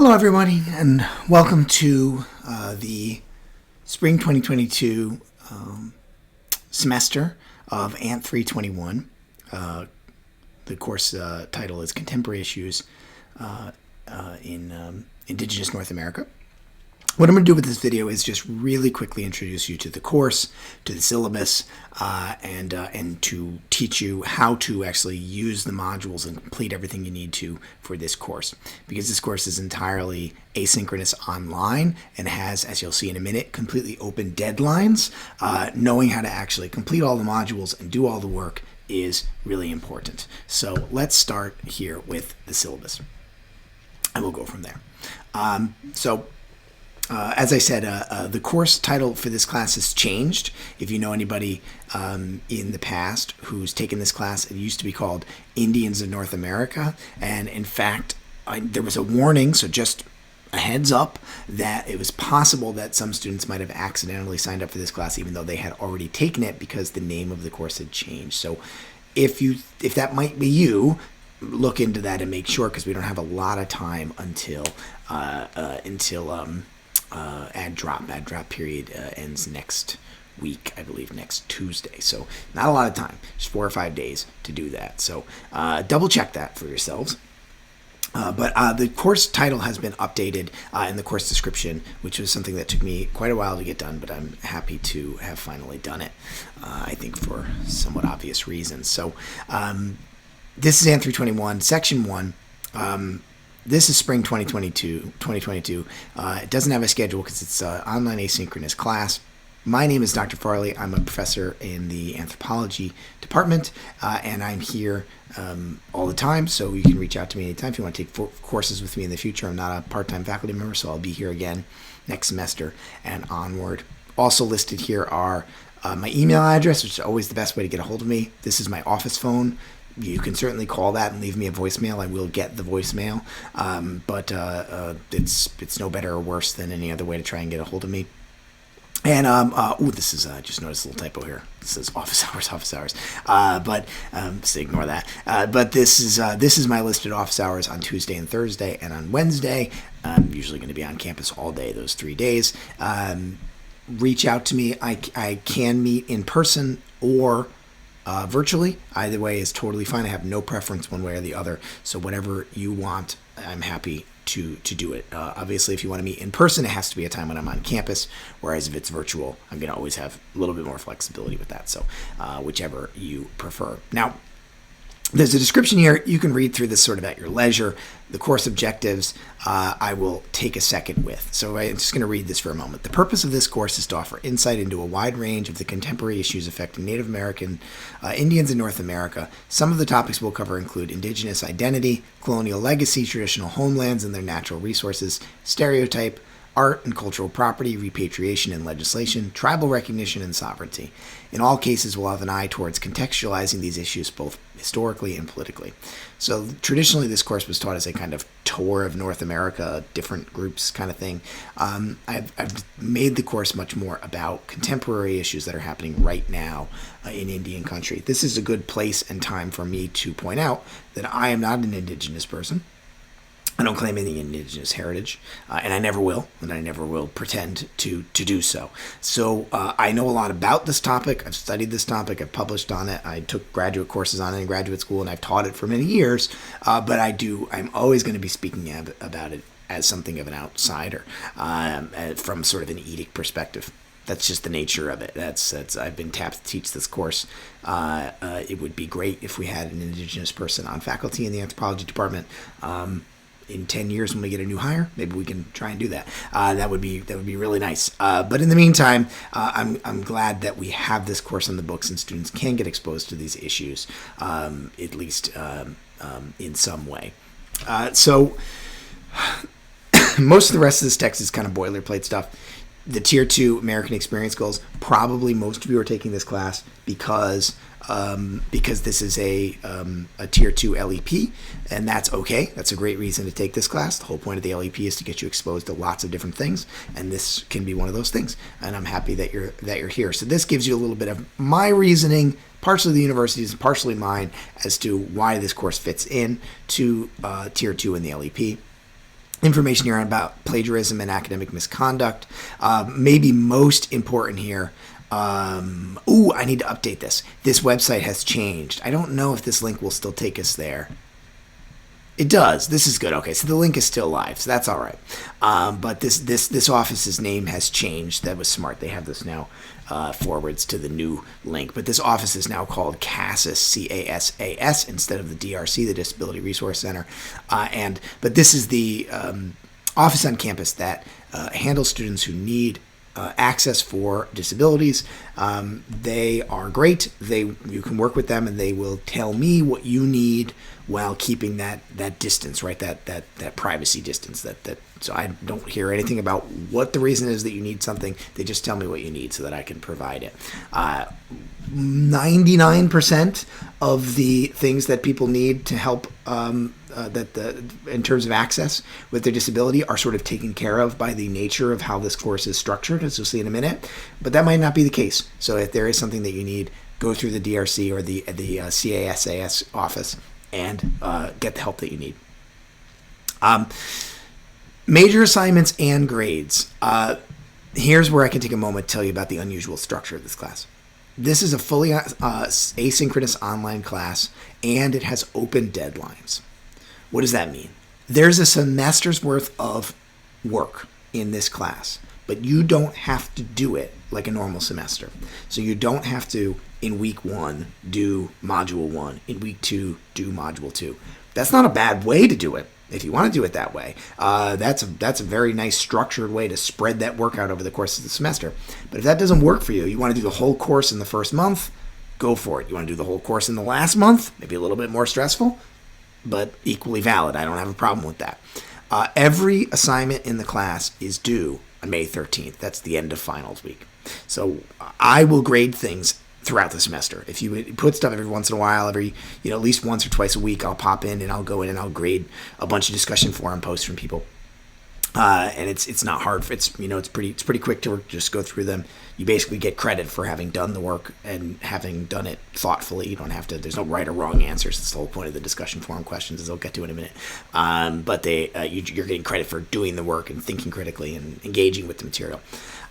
Hello, everybody, and welcome to the Spring 2022 semester of ANT 321. The course title is Contemporary Issues in Indigenous North America. What I'm going to do with this video is just really quickly introduce you to the course, to the syllabus, and to teach you how to actually use the modules and complete everything you need to for this course. Because this course is entirely asynchronous online and has, as you'll see in a minute, completely open deadlines. Knowing how to actually complete all the modules and do all the work is really important. So let's start here with the syllabus, and we'll go from there. As I said, the course title for this class has changed. If you know anybody in the past who's taken this class, it used to be called Indians of North America. And in fact, there was a warning, so just a heads up, that it was possible that some students might have accidentally signed up for this class even though they had already taken it because the name of the course had changed. So if that might be you, look into that and make sure, because we don't have a lot of time until ad drop period ends next week, I believe next Tuesday. So not a lot of time, just 4 or 5 days to do that. So double check that for yourselves. But the course title has been updated in the course description, which was something that took me quite a while to get done, but I'm happy to have finally done it, I think for somewhat obvious reasons. So this is ANT 321, Section 1. This is Spring 2022. It doesn't have a schedule because it's an online asynchronous class. My name is Dr. Farley. I'm a professor in the anthropology department, and I'm here all the time, so you can reach out to me anytime if you want to take courses with me in the future. I'm not a part-time faculty member, so I'll be here again next semester and onward. Also listed here are my email address, which is always the best way to get a hold of me. This is my office phone. You can certainly call that and leave me a voicemail. I will get the voicemail, but it's no better or worse than any other way to try and get a hold of me. And this is just noticed a little typo here. This says office hours, so ignore that. But this is my listed office hours on Tuesday and Thursday, and on Wednesday I'm usually going to be on campus all day those 3 days. Reach out to me. I can meet in person or virtually. Either way is totally fine. I have no preference one way or the other. So whatever you want, I'm happy to do it. Obviously, if you want to meet in person, it has to be a time when I'm on campus. Whereas if it's virtual, I'm going to always have a little bit more flexibility with that. So whichever you prefer. Now, there's a description here. You can read through this sort of at your leisure. The course objectives I will take a second with. So I'm just going to read this for a moment. The purpose of this course is to offer insight into a wide range of the contemporary issues affecting Native American Indians in North America. Some of the topics we'll cover include indigenous identity, colonial legacy, traditional homelands and their natural resources, stereotype, art and cultural property, repatriation and legislation, tribal recognition, and sovereignty. In all cases, we'll have an eye towards contextualizing these issues both historically and politically. So traditionally, this course was taught as a kind of tour of North America, different groups kind of thing. I've made the course much more about contemporary issues that are happening right now in Indian country. This is a good place and time for me to point out that I am not an indigenous person. I don't claim any indigenous heritage, and I never will, and I never will pretend to do so. So I know a lot about this topic. I've studied this topic. I've published on it. I took graduate courses on it in graduate school, and I've taught it for many years. But I'm always going to be speaking about it as something of an outsider, from sort of an edict perspective. That's just the nature of it. I've been tapped to teach this course. It would be great if we had an indigenous person on faculty in the anthropology department. In 10 years when we get a new hire, maybe we can try and do that. That would be really nice. But in the meantime, I'm glad that we have this course on the books and students can get exposed to these issues, at least in some way. So most of the rest of this text is kind of boilerplate stuff. The Tier 2 American Experience Goals, probably most of you are taking this class because this is a Tier 2 LEP, and that's okay. That's a great reason to take this class. The whole point of the LEP is to get you exposed to lots of different things, and this can be one of those things. And I'm happy that you're here. So this gives you a little bit of my reasoning, partially the university's, partially mine, as to why this course fits in to Tier 2 in the LEP. information here about plagiarism and academic misconduct. Maybe most important here. I need to update this. This website has changed. I don't know if this link will still take us there. It does. This is good. Okay, so the link is still live, so that's all right. But this office's name has changed. That was smart. They have this now forwards to the new link. But this office is now called CASAS, CASAS, instead of the DRC, the Disability Resource Center. But this is the office on campus that handles students who need access for disabilities. They are great. You can work with them, and they will tell me what you need while keeping that distance, right? That privacy distance. So I don't hear anything about what the reason is that you need something. They just tell me what you need so that I can provide it. 99% of the things that people need to help in terms of access with their disability are sort of taken care of by the nature of how this course is structured, as you'll see in a minute. But that might not be the case. So if there is something that you need, go through the DRC or the CASAS office and get the help that you need. Major assignments and grades. Here's where I can take a moment to tell you about the unusual structure of this class. This is a fully asynchronous online class, and it has open deadlines. What does that mean? There's a semester's worth of work in this class, but you don't have to do it like a normal semester. So you don't have to, in week 1, do module 1, in week 2, do module 2. That's not a bad way to do it. If you want to do it that way, that's a very nice structured way to spread that work out over the course of the semester. But if that doesn't work for you, you want to do the whole course in the first month, go for it. You want to do the whole course in the last month, maybe a little bit more stressful, but equally valid. I don't have a problem with that. Every assignment in the class is due on May 13th. That's the end of finals week. So I will grade things throughout the semester. If you put stuff every once in a while, at least once or twice a week, I'll pop in and I'll go in and I'll grade a bunch of discussion forum posts from people. And it's not hard. It's pretty quick to just go through them. You basically get credit for having done the work and having done it thoughtfully. You don't have to. There's no right or wrong answers. That's the whole point of the discussion forum questions, as I'll get to in a minute. But you're getting credit for doing the work and thinking critically and engaging with the material.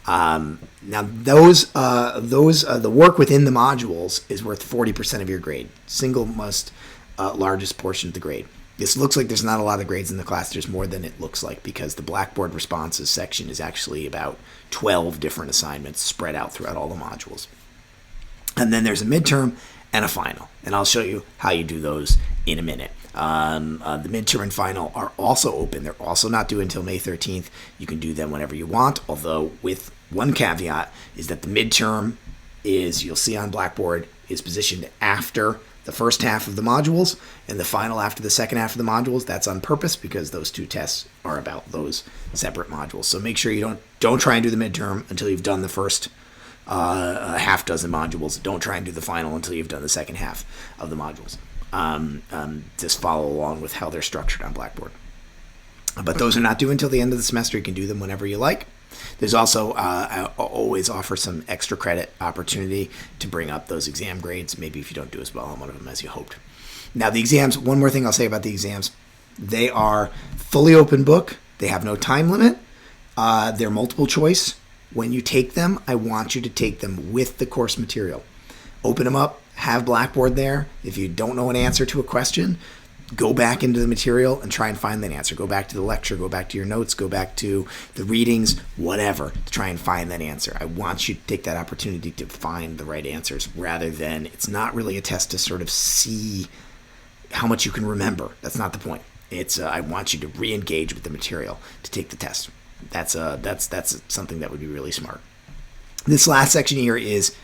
Now the work within the modules is worth 40% of your grade. Single most largest portion of the grade. This looks like there's not a lot of grades in the class. There's more than it looks like because the Blackboard responses section is actually about 12 different assignments spread out throughout all the modules. And then there's a midterm and a final. And I'll show you how you do those in a minute. The midterm and final are also open. They're also not due until May 13th. You can do them whenever you want, although with one caveat is that the midterm is, you'll see on Blackboard, is positioned after the first half of the modules and the final after the second half of the modules. That's on purpose because those two tests are about those separate modules. So make sure you don't try and do the midterm until you've done the first half dozen modules. Don't try and do the final until you've done the second half of the modules. Just follow along with how they're structured on Blackboard. But those are not due until the end of the semester. You can do them whenever you like. There's also, I always offer some extra credit opportunity to bring up those exam grades, maybe if you don't do as well on one of them as you hoped. Now the exams, one more thing I'll say about the exams, they are fully open book. They have no time limit. They're multiple choice. When you take them, I want you to take them with the course material. Open them up, have Blackboard there. If you don't know an answer to a question, go back into the material and try and find that answer. Go back to the lecture, go back to your notes, go back to the readings, whatever, to try and find that answer. I want you to take that opportunity to find the right answers rather than, it's not really a test to sort of see how much you can remember. That's not the point. It's I want you to re-engage with the material to take the test. That's something that would be really smart. This last section here is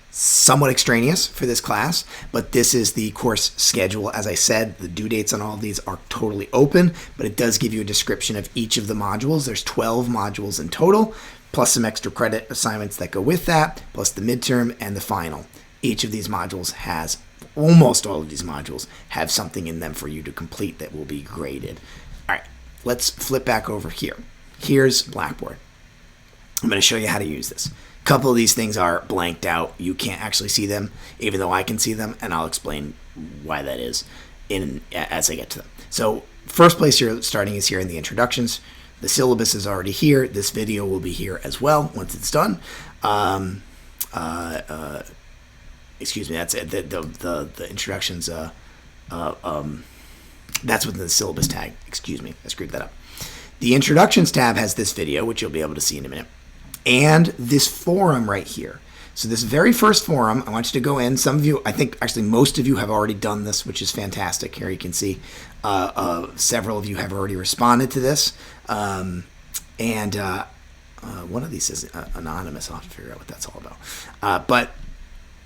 somewhat extraneous for this class, but this is the course schedule. As I said, the due dates on all of these are totally open, but it does give you a description of each of the modules. There's 12 modules in total, plus some extra credit assignments that go with that, plus the midterm and the final. Each of these modules has, almost all of these modules have something in them for you to complete that will be graded. All right, let's flip back over here. Here's Blackboard. I'm going to show you how to use this. A couple of these things are blanked out. You can't actually see them, even though I can see them, and I'll explain why that is. as I get to them. So first place you're starting is here in the introductions. The syllabus is already here. This video will be here as well once it's done. Excuse me. That's the introductions. That's within the syllabus tag. Excuse me. I screwed that up. The introductions tab has this video, which you'll be able to see in a minute, and this forum right here. So this very first forum, I want you to go in. Some of you, I think actually most of you have already done this, which is fantastic. Here you can see several of you have already responded to this. One of these is anonymous. I'll have to figure out what that's all about. But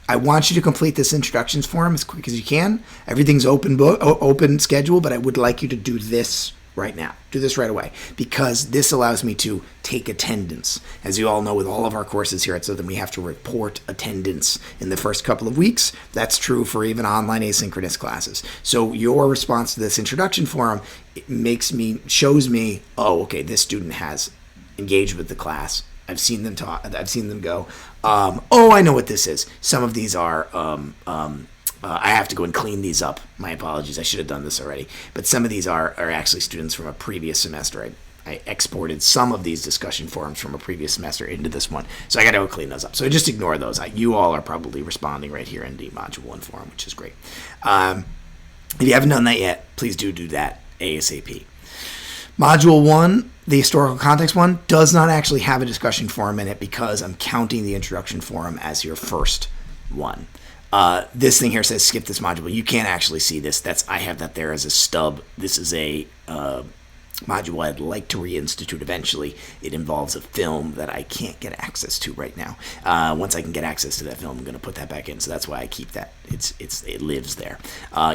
I want you to complete this introductions form as quick as you can. Everything's open schedule, but I would like you to do this right now. Do this right away, because this allows me to take attendance. As you all know, with all of our courses here at Southern, we have to report attendance in the first couple of weeks. That's true for even online asynchronous classes. So your response to this introduction forum, shows me, oh, okay, this student has engaged with the class. I've seen them talk. I've seen them go. Oh, I know what this is. Some of these are. I have to go and clean these up. My apologies. I should have done this already. But some of these are actually students from a previous semester. I exported some of these discussion forums from a previous semester into this one. So I got to go clean those up. So just ignore those. You all are probably responding right here in the Module 1 forum, which is great. If you haven't done that yet, please do that ASAP. Module 1, the historical context one, does not actually have a discussion forum in it because I'm counting the introduction forum as your first one. This thing here says skip this module. You can't actually see this. I have that there as a stub. This is a module I'd like to reinstitute eventually. It involves a film that I can't get access to right now. Once I can get access to that film, I'm going to put that back in. So that's why I keep that. It lives there.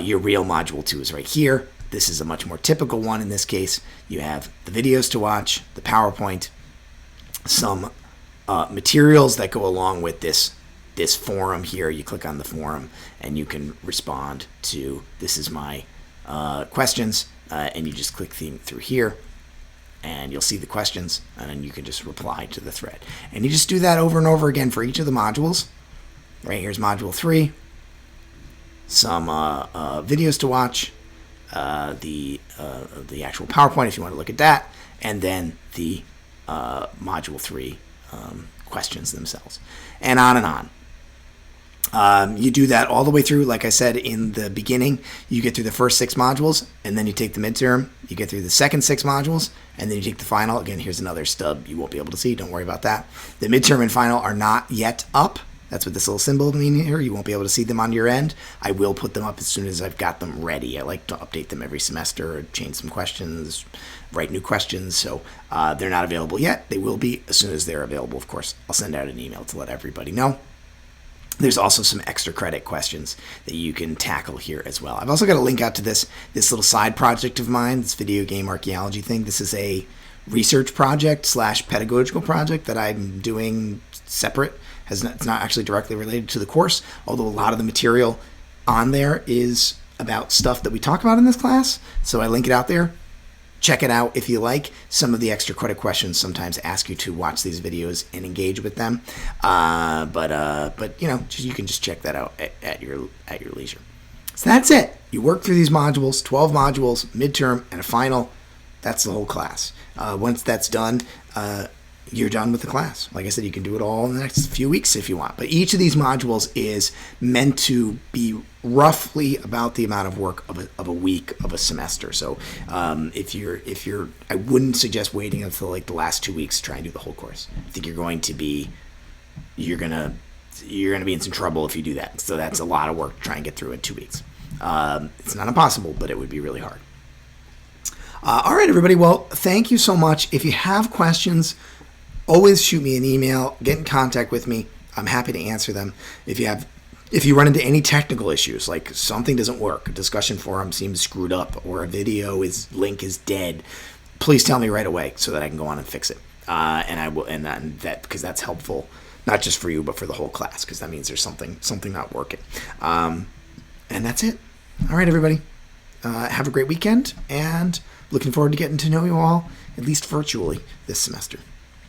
Your real module 2 is right here. This is a much more typical one in this case. You have the videos to watch, the PowerPoint, some materials that go along with this forum here. You click on the forum and you can respond to, this is my questions, and you just click through here and you'll see the questions, and then you can just reply to the thread. And you just do that over and over again for each of the modules. Right here's module 3, some videos to watch, the actual PowerPoint if you want to look at that, and then the module 3 questions themselves, and on and on. You do that all the way through. Like I said in the beginning, you get through the first 6 modules, and then you take the midterm. You get through the second 6 modules, and then you take the final. Again, here's another stub you won't be able to see. Don't worry about that. The midterm and final are not yet up. That's what this little symbol means here. You won't be able to see them on your end. I will put them up as soon as I've got them ready. I like to update them every semester, or change some questions, write new questions. So they're not available yet. They will be as soon as they're available, of course. I'll send out an email to let everybody know. There's also some extra credit questions that you can tackle here as well. I've also got a link out to this little side project of mine, this video game archaeology thing. This is a research project / pedagogical project that I'm doing separate. It's not actually directly related to the course, although a lot of the material on there is about stuff that we talk about in this class. So I link it out there. Check it out if you like. Some of the extra credit questions sometimes ask you to watch these videos and engage with them. But you know, you can just check that out at your leisure. So that's it. You work through these modules, 12 modules, midterm, and a final. That's the whole class. Once that's done, you're done with the class. Like I said, you can do it all in the next few weeks if you want. But each of these modules is meant to be roughly about the amount of work of a week of a semester. So if you're, I wouldn't suggest waiting until like the last 2 weeks to try and do the whole course. I think you're going to be in some trouble if you do that. So that's a lot of work to try and get through in 2 weeks. It's not impossible, but it would be really hard. All right, everybody. Well, thank you so much. If you have questions, always shoot me an email, get in contact with me. I'm happy to answer them. If you run into any technical issues, like something doesn't work, a discussion forum seems screwed up, or a video link is dead, please tell me right away so that I can go on and fix it. And I will, and that because that's helpful, not just for you, but for the whole class, because that means there's something not working. And that's it. All right, everybody. Have a great weekend, and looking forward to getting to know you all, at least virtually, this semester.